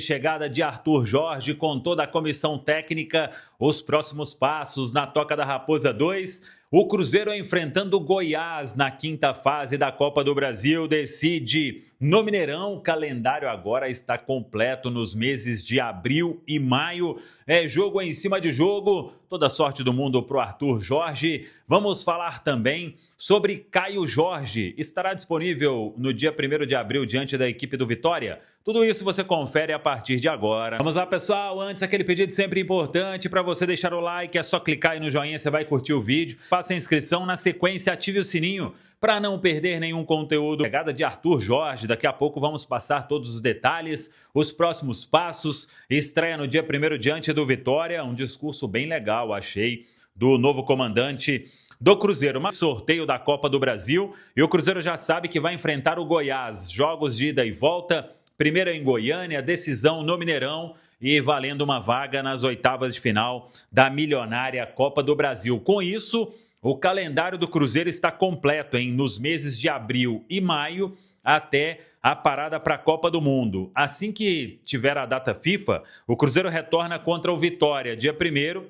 Chegada de Arthur Jorge com toda a comissão técnica, os próximos passos na Toca da Raposa 2. O Cruzeiro enfrentando o Goiás na quinta fase da Copa do Brasil, decide no Mineirão. O calendário agora está completo nos meses de abril e maio. É jogo em cima de jogo. Toda sorte do mundo para o Arthur Jorge. Vamos falar também sobre Caio Jorge. Estará disponível no dia 1º de abril diante da equipe do Vitória? Tudo isso você confere a partir de agora. Vamos lá, pessoal. Antes, aquele pedido sempre importante para você deixar o like. É só clicar aí no joinha, você vai curtir o vídeo. Faça a inscrição, na sequência ative o sininho para não perder nenhum conteúdo. Chegada de Arthur Jorge, daqui a pouco vamos passar todos os detalhes, os próximos passos. Estreia no dia 1º diante do Vitória, um discurso bem legal, achei, do novo comandante do Cruzeiro. Mas sorteio da Copa do Brasil e o Cruzeiro já sabe que vai enfrentar o Goiás. Jogos de ida e volta, primeiro em Goiânia, decisão no Mineirão e valendo uma vaga nas oitavas de final da milionária Copa do Brasil. Com isso, o calendário do Cruzeiro está completo, nos meses de abril e maio até a parada para a Copa do Mundo. Assim que tiver a data FIFA, o Cruzeiro retorna contra o Vitória, dia 1º,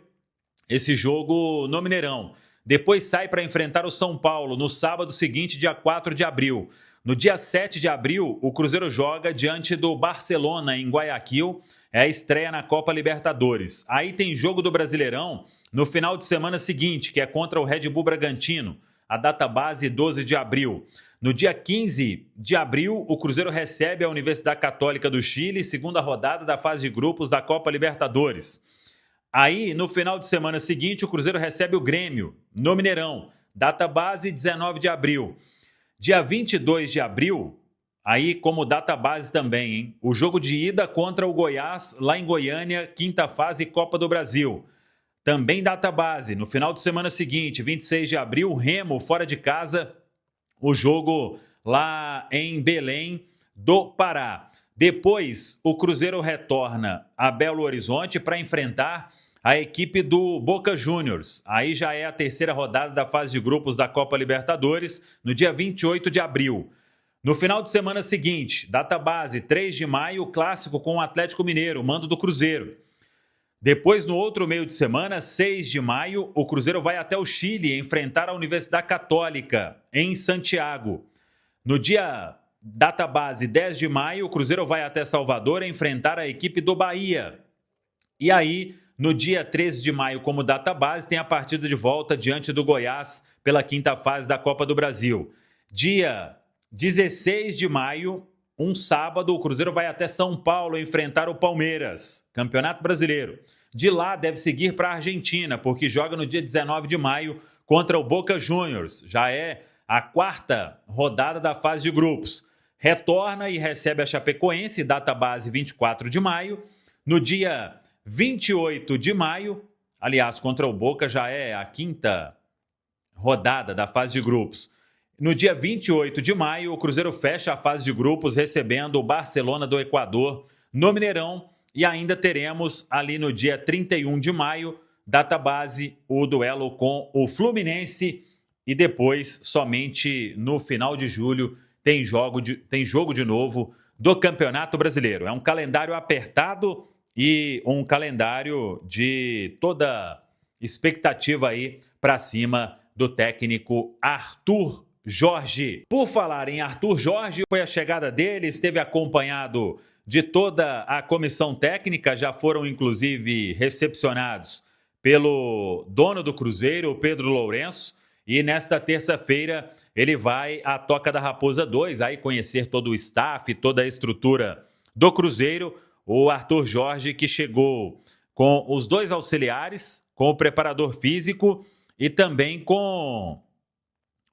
esse jogo no Mineirão. Depois sai para enfrentar o São Paulo no sábado seguinte, dia 4 de abril. No dia 7 de abril, o Cruzeiro joga diante do Barcelona, em Guayaquil. É a estreia na Copa Libertadores. Aí tem jogo do Brasileirão no final de semana seguinte, que é contra o Red Bull Bragantino. A data base, 12 de abril. No dia 15 de abril, o Cruzeiro recebe a Universidade Católica do Chile, segunda rodada da fase de grupos da Copa Libertadores. Aí, no final de semana seguinte, o Cruzeiro recebe o Grêmio, no Mineirão. Data base, 19 de abril. Dia 22 de abril, aí como data base também, o jogo de ida contra o Goiás, lá em Goiânia, quinta fase Copa do Brasil. Também data base, no final de semana seguinte, 26 de abril, Remo, fora de casa, o jogo lá em Belém do Pará. Depois, o Cruzeiro retorna a Belo Horizonte para enfrentar a equipe do Boca Juniors. Aí já é a terceira rodada da fase de grupos da Copa Libertadores, no dia 28 de abril. No final de semana seguinte, data base, 3 de maio, clássico com o Atlético Mineiro, mando do Cruzeiro. Depois, no outro meio de semana, 6 de maio, o Cruzeiro vai até o Chile enfrentar a Universidade Católica, em Santiago. No dia data base, 10 de maio, o Cruzeiro vai até Salvador enfrentar a equipe do Bahia. E aí, no dia 13 de maio, como data base, tem a partida de volta diante do Goiás pela quinta fase da Copa do Brasil. Dia 16 de maio, um sábado, o Cruzeiro vai até São Paulo enfrentar o Palmeiras, Campeonato Brasileiro. De lá deve seguir para a Argentina, porque joga no dia 19 de maio contra o Boca Juniors. Já é a quarta rodada da fase de grupos. Retorna e recebe a Chapecoense, data base 24 de maio. No dia 28 de maio, aliás, contra o Boca já é a quinta rodada da fase de grupos. No dia 28 de maio, o Cruzeiro fecha a fase de grupos recebendo o Barcelona do Equador no Mineirão. E ainda teremos ali no dia 31 de maio, data base, o duelo com o Fluminense. E depois, somente no final de julho, tem jogo de novo do Campeonato Brasileiro. É um calendário apertado e um calendário de toda expectativa aí para cima do técnico Arthur Jorge. Por falar em Arthur Jorge, foi a chegada dele, esteve acompanhado de toda a comissão técnica, já foram inclusive recepcionados pelo dono do Cruzeiro, Pedro Lourenço, e nesta terça-feira ele vai à Toca da Raposa 2, aí conhecer todo o staff, toda a estrutura do Cruzeiro. O Arthur Jorge, que chegou com os dois auxiliares, com o preparador físico e também com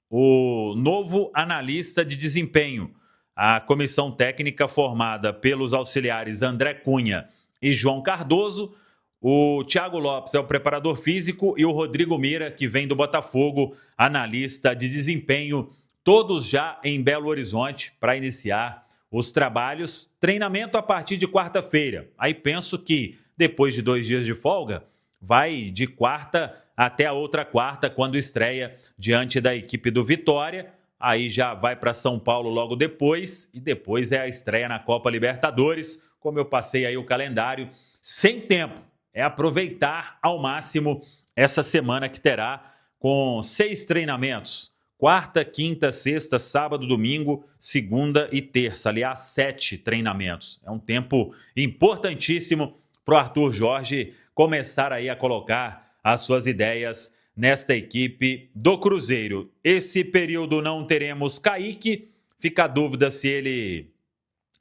o novo analista de desempenho. A comissão técnica formada pelos auxiliares André Cunha e João Cardoso. O Thiago Lopes é o preparador físico e o Rodrigo Mira, que vem do Botafogo, analista de desempenho, todos já em Belo Horizonte para iniciar os trabalhos. Treinamento a partir de quarta-feira. Aí penso que depois de 2 dias de folga, vai de quarta até a outra quarta, quando estreia diante da equipe do Vitória. aí já vai para São Paulo logo depois, e depois é a estreia na Copa Libertadores. Como eu passei aí o calendário, sem tempo, é aproveitar ao máximo essa semana que terá com 6 treinamentos. Quarta, quinta, sexta, sábado, domingo, segunda e terça. Aliás, 7 treinamentos. É um tempo importantíssimo para o Arthur Jorge começar aí a colocar as suas ideias nesta equipe do Cruzeiro. Esse período não teremos Kaique. Fica a dúvida se ele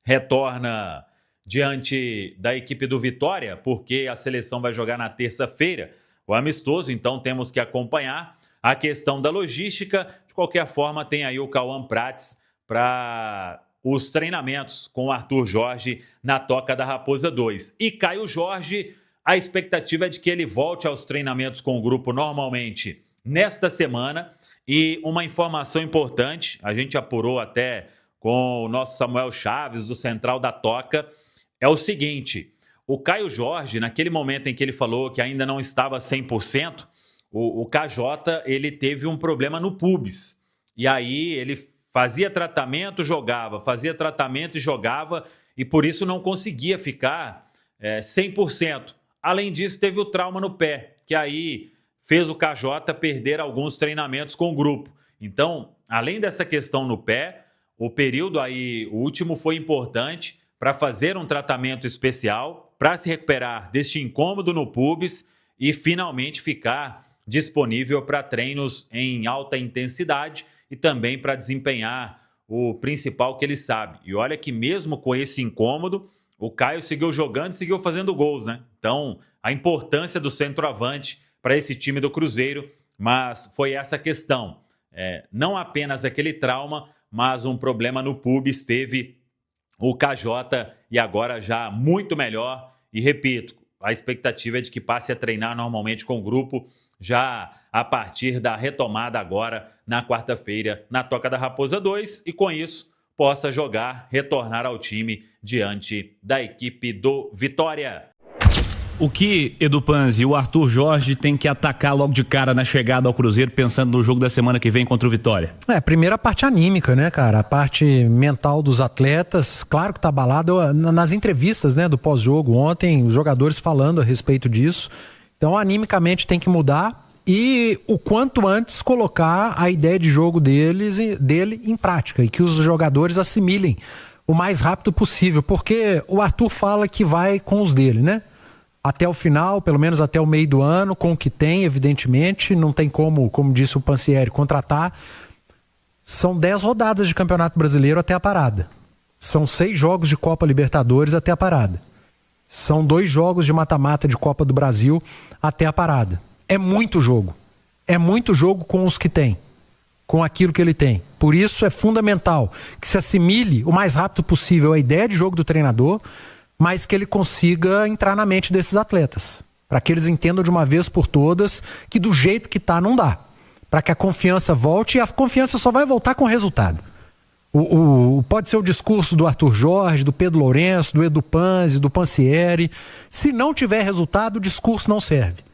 retorna diante da equipe do Vitória, porque a seleção vai jogar na terça-feira o amistoso, então temos que acompanhar a questão da logística. De qualquer forma, tem aí o Cauã Prates para os treinamentos com o Arthur Jorge na Toca da Raposa 2. E Caio Jorge, a expectativa é de que ele volte aos treinamentos com o grupo normalmente nesta semana. E uma informação importante, a gente apurou até com o nosso Samuel Chaves, do Central da Toca, é o seguinte: o Caio Jorge, naquele momento em que ele falou que ainda não estava 100%, o KJ, ele teve um problema no pubis. E aí ele fazia tratamento, jogava, fazia tratamento e jogava, e por isso não conseguia ficar 100%. Além disso, teve o trauma no pé, que aí fez o KJ perder alguns treinamentos com o grupo. Então, além dessa questão no pé, o período aí, o último, foi importante para fazer um tratamento especial, para se recuperar deste incômodo no pubis e finalmente ficar disponível para treinos em alta intensidade e também para desempenhar o principal que ele sabe. E olha que mesmo com esse incômodo, o Caio seguiu jogando e seguiu fazendo gols, né? Então, a importância do centroavante para esse time do Cruzeiro, mas foi essa questão. Não apenas aquele trauma, mas um problema no pubis teve o KJ e agora já muito melhor. E repito, a expectativa é de que passe a treinar normalmente com o grupo já a partir da retomada agora na quarta-feira na Toca da Raposa 2 e com isso possa jogar, retornar ao time diante da equipe do Vitória. O que, Edu Panzi, o Arthur Jorge tem que atacar logo de cara na chegada ao Cruzeiro, pensando no jogo da semana que vem contra o Vitória? Primeiro a parte anímica, né, cara? A parte mental dos atletas, claro que tá abalado. Nas entrevistas, né, do pós-jogo ontem, os jogadores falando a respeito disso. Então, animicamente tem que mudar e o quanto antes colocar a ideia de jogo dele em prática e que os jogadores assimilem o mais rápido possível, porque o Arthur fala que vai com os dele, né? Até o final, pelo menos até o meio do ano, com o que tem, evidentemente, não tem como disse o Pansieri, contratar. São 10 rodadas de Campeonato Brasileiro até a parada. São 6 jogos de Copa Libertadores até a parada. São 2 jogos de mata-mata de Copa do Brasil até a parada. É muito jogo. É muito jogo com os que tem, com aquilo que ele tem. Por isso é fundamental que se assimile o mais rápido possível a ideia de jogo do treinador, mas que ele consiga entrar na mente desses atletas, para que eles entendam de uma vez por todas que do jeito que tá não dá, para que a confiança volte, e a confiança só vai voltar com resultado. Pode ser o discurso do Arthur Jorge, do Pedro Lourenço, do Edu Panzi, do Pansieri. Se não tiver resultado, o discurso não serve.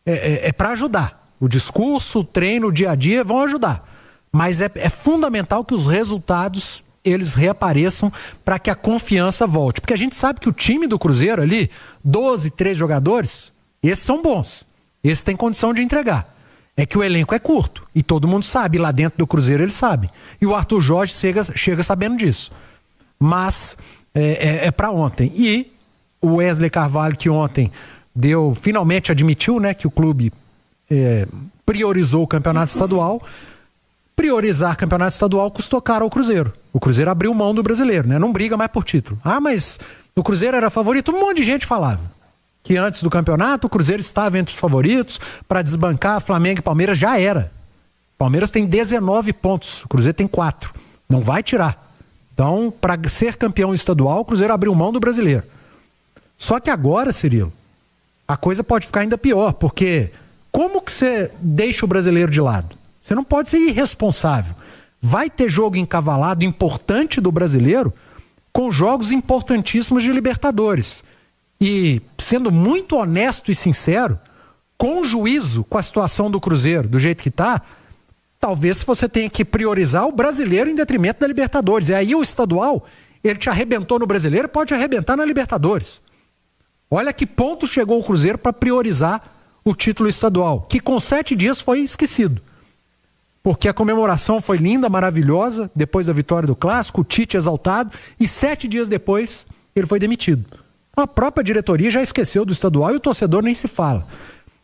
É para ajudar. O discurso, o treino, o dia a dia vão ajudar, mas é fundamental que os resultados eles reapareçam para que a confiança volte. Porque a gente sabe que o time do Cruzeiro ali, 12, 13 jogadores, esses são bons. Esses têm condição de entregar. É que o elenco é curto. E todo mundo sabe. Lá dentro do Cruzeiro eles sabem. E o Arthur Jorge chega sabendo disso. Mas é para ontem. E o Wesley Carvalho, que ontem finalmente admitiu, né, que o clube priorizou o campeonato estadual. Priorizar campeonato estadual custou caro ao Cruzeiro. O Cruzeiro abriu mão do brasileiro, né? Não briga mais por título. Mas o Cruzeiro era favorito. Um monte de gente falava que antes do campeonato o Cruzeiro estava entre os favoritos para desbancar Flamengo e Palmeiras. Já era. Palmeiras tem 19 pontos, o Cruzeiro tem 4. Não vai tirar. Então, para ser campeão estadual, o Cruzeiro abriu mão do brasileiro. Só que agora, Cirilo, a coisa pode ficar ainda pior, porque como que você deixa o brasileiro de lado? Você não pode ser irresponsável. Vai ter jogo encavalado importante do brasileiro com jogos importantíssimos de Libertadores. E, sendo muito honesto e sincero, com juízo com a situação do Cruzeiro, do jeito que tá talvez você tenha que priorizar o brasileiro em detrimento da Libertadores. E aí o estadual, ele te arrebentou no brasileiro, pode arrebentar na Libertadores. Olha que ponto chegou o Cruzeiro para priorizar o título estadual, que com 7 dias foi esquecido. Porque a comemoração foi linda, maravilhosa, depois da vitória do Clássico, o Tite exaltado, e 7 dias depois ele foi demitido. Então a própria diretoria já esqueceu do estadual e o torcedor nem se fala.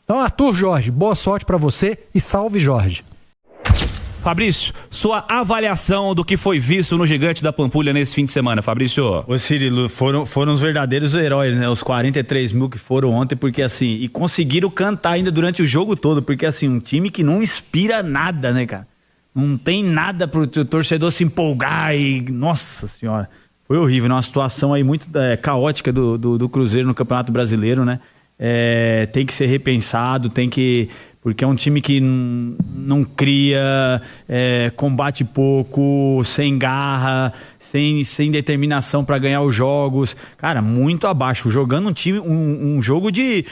Então, Arthur Jorge, boa sorte para você e salve Jorge. Fabrício, sua avaliação do que foi visto no Gigante da Pampulha nesse fim de semana, Fabrício? Ô Cirilo, foram os verdadeiros heróis, né? Os 43 mil que foram ontem, porque assim, e conseguiram cantar ainda durante o jogo todo, porque assim, um time que não inspira nada, né, cara? Não tem nada pro torcedor se empolgar e, nossa senhora, foi horrível, né? Uma situação aí muito caótica do Cruzeiro no Campeonato Brasileiro, né? Tem que ser repensado, porque é um time que não cria, combate pouco, sem garra, sem determinação para ganhar os jogos. Cara, muito abaixo. Jogando um jogo de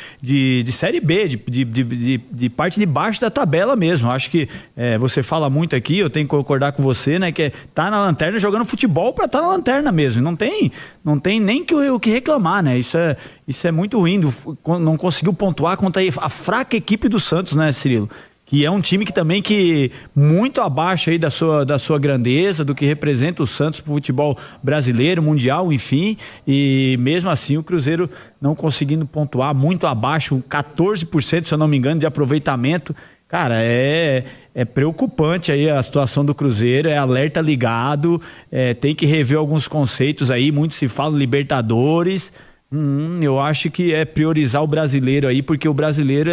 Série B, de parte de baixo da tabela mesmo. Acho que você fala muito aqui, eu tenho que concordar com você, né? Que tá na lanterna jogando futebol para estar na lanterna mesmo. Não tem nem o que reclamar, né? Isso é muito ruim. Não conseguiu pontuar contra a fraca equipe do Santos, né, Cirilo? Que é um time que muito abaixo aí da sua grandeza, do que representa o Santos pro futebol brasileiro, mundial, enfim, e mesmo assim o Cruzeiro não conseguindo pontuar, muito abaixo, 14%, se eu não me engano, de aproveitamento. Cara, é preocupante aí a situação do Cruzeiro, é alerta ligado, tem que rever alguns conceitos aí, muito se fala Libertadores. Eu acho que é priorizar o brasileiro aí, porque o brasileiro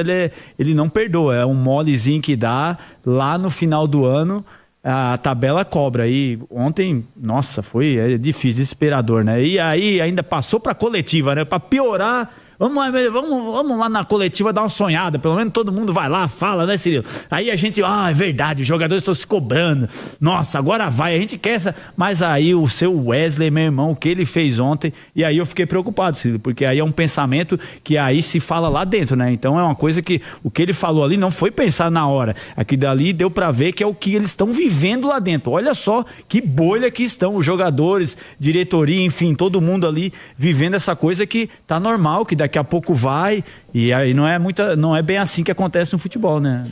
ele não perdoa, é um molezinho que dá lá no final do ano, a tabela cobra. Aí ontem, nossa, foi difícil, desesperador, né? E aí ainda passou pra coletiva, né? Pra piorar. Vamos lá na coletiva dar uma sonhada, pelo menos todo mundo vai lá, fala, né, Cirilo? Aí a gente, é verdade, os jogadores estão se cobrando, nossa, agora vai, a gente quer essa, mas aí o seu Wesley, meu irmão, o que ele fez ontem, e aí eu fiquei preocupado, Cirilo, porque aí é um pensamento que aí se fala lá dentro, né? Então é uma coisa que o que ele falou ali não foi pensar na hora, aqui dali deu pra ver que é o que eles estão vivendo lá dentro. Olha só que bolha que estão os jogadores, diretoria, enfim, todo mundo ali vivendo essa coisa que tá normal, que daqui a pouco vai, e aí não é bem assim que acontece no futebol, né?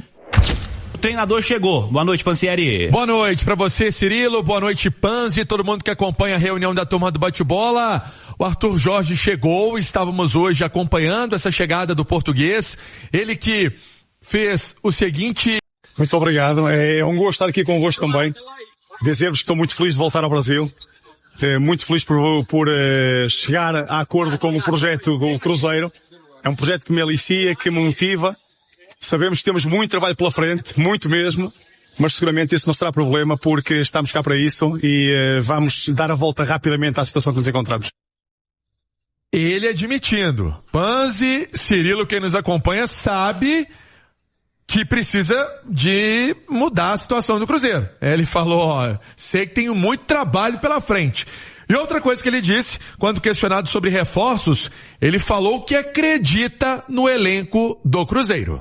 O treinador chegou. Boa noite, Pansieri. Boa noite pra você, Cirilo. Boa noite, Panzi, todo mundo que acompanha a reunião da turma do bate-bola. O Arthur Jorge chegou, estávamos hoje acompanhando essa chegada do português. Ele que fez o seguinte... Muito obrigado. É um gosto estar aqui convosco também. Dizer-vos que estou muito feliz de voltar ao Brasil. Muito feliz por chegar a acordo com o projeto do Cruzeiro. É um projeto que me alicia, que me motiva. Sabemos que temos muito trabalho pela frente, muito mesmo, mas seguramente isso não será problema porque estamos cá para isso e vamos dar a volta rapidamente à situação que nos encontramos. Ele admitindo. Panzi, Cirilo, quem nos acompanha, sabe que precisa de mudar a situação do Cruzeiro. Ele falou, sei que tenho muito trabalho pela frente. E outra coisa que ele disse, quando questionado sobre reforços, ele falou que acredita no elenco do Cruzeiro.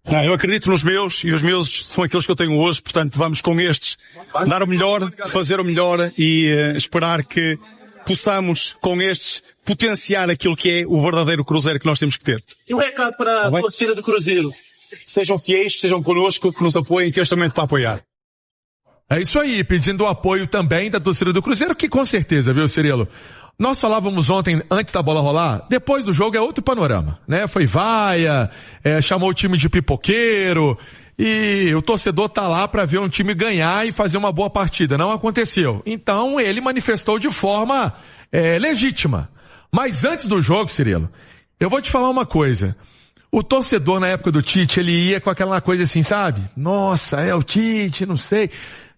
Eu acredito nos meus, e os meus são aqueles que eu tenho hoje, portanto vamos com estes dar o melhor, fazer o melhor e esperar que possamos com estes potenciar aquilo que é o verdadeiro Cruzeiro que nós temos que ter. E um recado para a torcida do Cruzeiro? Sejam fiéis, estejam connosco, que nos apoiem, que é justamente para apoiar. É isso aí, pedindo o apoio também da torcida do Cruzeiro, que com certeza, viu, Cirilo? Nós falávamos ontem, antes da bola rolar, depois do jogo é outro panorama, né? Foi vaia, chamou o time de pipoqueiro, e o torcedor tá lá para ver um time ganhar e fazer uma boa partida. Não aconteceu. Então ele manifestou de forma legítima. Mas antes do jogo, Cirilo, eu vou te falar uma coisa. O torcedor na época do Tite, ele ia com aquela coisa assim, sabe? Nossa, o Tite, não sei.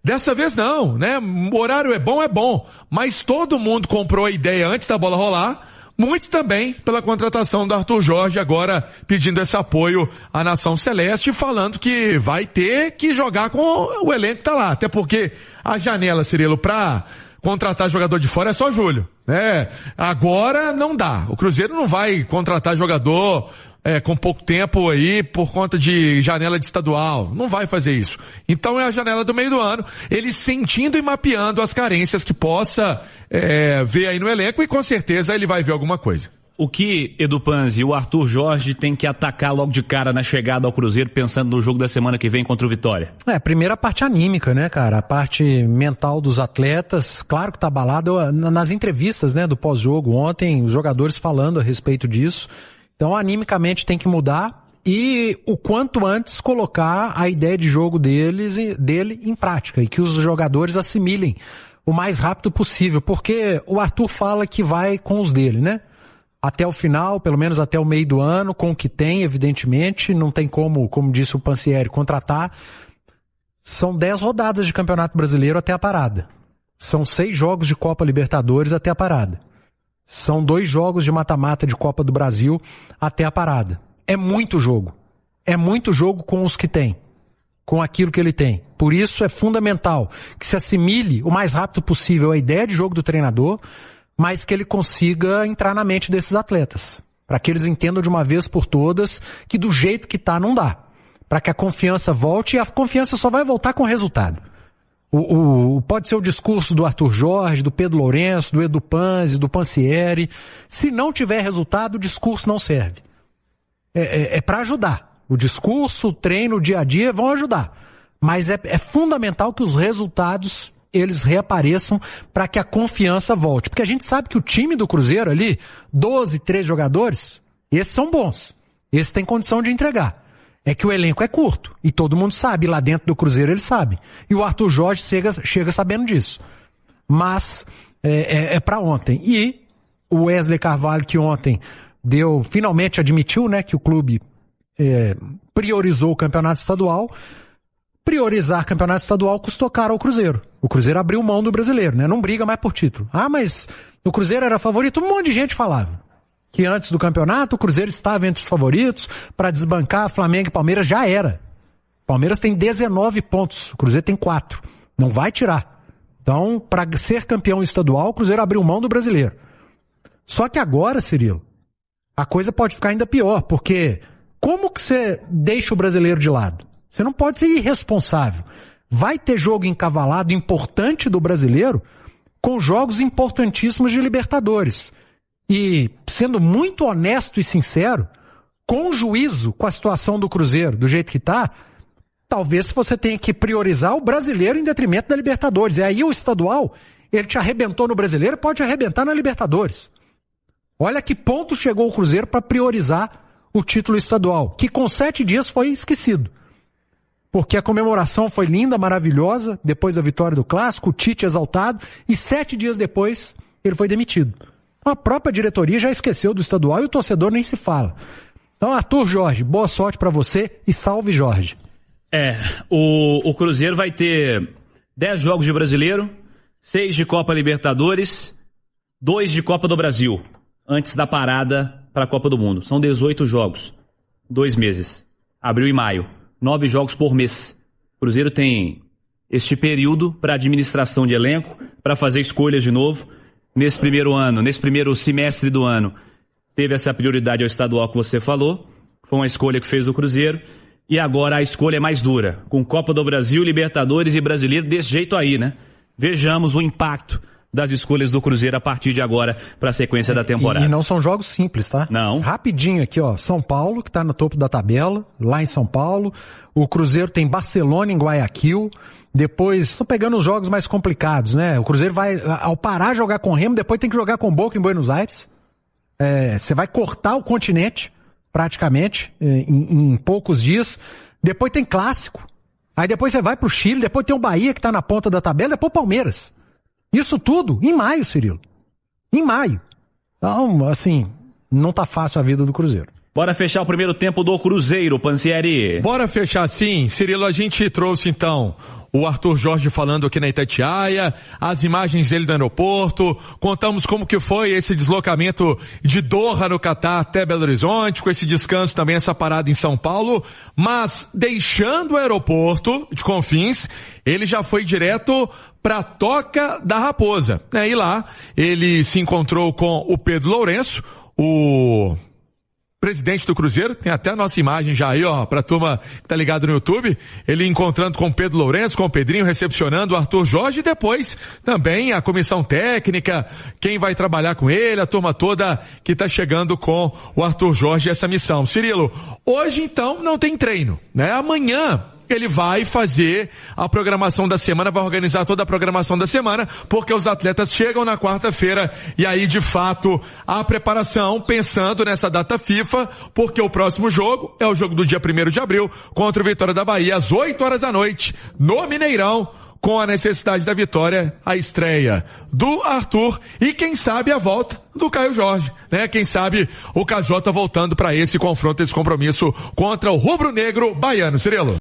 Dessa vez não, né? O horário é bom, mas todo mundo comprou a ideia antes da bola rolar, muito também pela contratação do Arthur Jorge, agora pedindo esse apoio à Nação Celeste, falando que vai ter que jogar com o elenco que tá lá. Até porque a janela, Cirilo, pra contratar jogador de fora é só julho, né? Agora não dá. O Cruzeiro não vai contratar jogador com pouco tempo aí por conta de janela de estadual. Não vai fazer isso. Então é a janela do meio do ano, ele sentindo e mapeando as carências que possa ver aí no elenco, e com certeza ele vai ver alguma coisa. O que, Edu Panzi, o Arthur Jorge tem que atacar logo de cara na chegada ao Cruzeiro, pensando no jogo da semana que vem contra o Vitória? Primeiro a parte anímica, né, cara? A parte mental dos atletas, claro que tá abalado. Nas entrevistas, né, do pós-jogo ontem, os jogadores falando a respeito disso. Então, animicamente tem que mudar e o quanto antes colocar a ideia de jogo dele em prática, e que os jogadores assimilem o mais rápido possível, porque o Arthur fala que vai com os dele, né? Até o final, pelo menos até o meio do ano, com o que tem, evidentemente, não tem como disse o Pansieri, contratar. São 10 rodadas de Campeonato Brasileiro até a parada. São 6 jogos de Copa Libertadores até a parada. São 2 jogos de mata-mata de Copa do Brasil até a parada. É muito jogo. É muito jogo com os que tem, com aquilo que ele tem. Por isso é fundamental que se assimile o mais rápido possível a ideia de jogo do treinador, mas que ele consiga entrar na mente desses atletas, para que eles entendam de uma vez por todas que do jeito que tá não dá, para que a confiança volte, e a confiança só vai voltar com resultado. Pode ser o discurso do Arthur Jorge, do Pedro Lourenço, do Edu Panzi, do Pansieri. Se não tiver resultado, o discurso não serve. É para ajudar. O discurso, o treino, o dia a dia vão ajudar. Mas é fundamental que os resultados eles reapareçam para que a confiança volte. Porque a gente sabe que o time do Cruzeiro ali, 12, 13 jogadores, esses são bons. Esses têm condição de entregar. É que o elenco é curto. E todo mundo sabe. Lá dentro do Cruzeiro ele sabe. E o Arthur Jorge chega sabendo disso. Mas é para ontem. E o Wesley Carvalho, que ontem finalmente admitiu, né, que o clube priorizou o campeonato estadual. Priorizar campeonato estadual custou caro ao Cruzeiro. O Cruzeiro abriu mão do brasileiro, né? Não briga mais por título. Mas o Cruzeiro era favorito. Um monte de gente falava que antes do campeonato o Cruzeiro estava entre os favoritos para desbancar Flamengo e Palmeiras. Já era. Palmeiras tem 19 pontos. O Cruzeiro tem 4. Não vai tirar. Então, para ser campeão estadual, o Cruzeiro abriu mão do brasileiro. Só que agora, Cirilo, a coisa pode ficar ainda pior, porque como que você deixa o brasileiro de lado? Você não pode ser irresponsável. Vai ter jogo encavalado importante do brasileiro com jogos importantíssimos de Libertadores. E, sendo muito honesto e sincero, com juízo com a situação do Cruzeiro, do jeito que tá, talvez você tenha que priorizar o brasileiro em detrimento da Libertadores. E aí o estadual, ele te arrebentou no brasileiro, pode arrebentar na Libertadores. Olha que ponto chegou o Cruzeiro para priorizar o título estadual, que com 7 dias foi esquecido. Porque a comemoração foi linda, maravilhosa, depois da vitória do Clássico, o Tite exaltado, e 7 dias depois ele foi demitido. A própria diretoria já esqueceu do estadual e o torcedor nem se fala. Então, Arthur Jorge, boa sorte pra você e salve Jorge. O Cruzeiro vai ter 10 jogos de brasileiro, 6 de Copa Libertadores, 2 de Copa do Brasil, antes da parada para a Copa do Mundo. São 18 jogos, 2 meses, abril e maio. 9 jogos por mês. O Cruzeiro tem este período para administração de elenco, para fazer escolhas de novo. Nesse primeiro semestre do ano, teve essa prioridade ao estadual que você falou. Foi uma escolha que fez o Cruzeiro. E agora a escolha é mais dura, com Copa do Brasil, Libertadores e Brasileiro desse jeito aí, né? Vejamos o impacto das escolhas do Cruzeiro a partir de agora para a sequência da temporada. E não são jogos simples, tá? Não. Rapidinho aqui, ó. São Paulo, que tá no topo da tabela, lá em São Paulo. O Cruzeiro tem Barcelona em Guayaquil. Depois, tô pegando os jogos mais complicados, né? O Cruzeiro vai, ao parar jogar com o Remo, depois tem que jogar com o Boca em Buenos Aires. Você vai cortar o continente, praticamente, em poucos dias. Depois tem Clássico. Aí depois você vai pro Chile, depois tem o Bahia que tá na ponta da tabela, depois o Palmeiras. Isso tudo em maio, Cirilo. Em maio. Então, assim, não tá fácil a vida do Cruzeiro. Bora fechar o primeiro tempo do Cruzeiro, Pansieri. Bora fechar sim. Cirilo, a gente trouxe então o Arthur Jorge falando aqui na Itatiaia, as imagens dele do aeroporto, contamos como que foi esse deslocamento de Doha no Catar até Belo Horizonte, com esse descanso também, essa parada em São Paulo, mas deixando o aeroporto de Confins, ele já foi direto pra Toca da Raposa. E lá ele se encontrou com o Pedro Lourenço, o presidente do Cruzeiro, tem até a nossa imagem já aí, ó, pra turma que tá ligado no YouTube, ele encontrando com o Pedro Lourenço, com o Pedrinho, recepcionando o Arthur Jorge, e depois também a comissão técnica, quem vai trabalhar com ele, a turma toda que tá chegando com o Arthur Jorge essa missão. Cirilo, hoje então não tem treino, né? Amanhã ele vai fazer a programação da semana, vai organizar toda a programação da semana, porque os atletas chegam na quarta-feira e aí, de fato, a preparação pensando nessa data FIFA, porque o próximo jogo é o jogo do dia 1º de abril contra o Vitória da Bahia, às 8 horas da noite, no Mineirão, com a necessidade da vitória, a estreia do Arthur e quem sabe a volta do Caio Jorge, né? Quem sabe o KJ voltando para esse confronto, esse compromisso contra o rubro-negro baiano. Cirilo.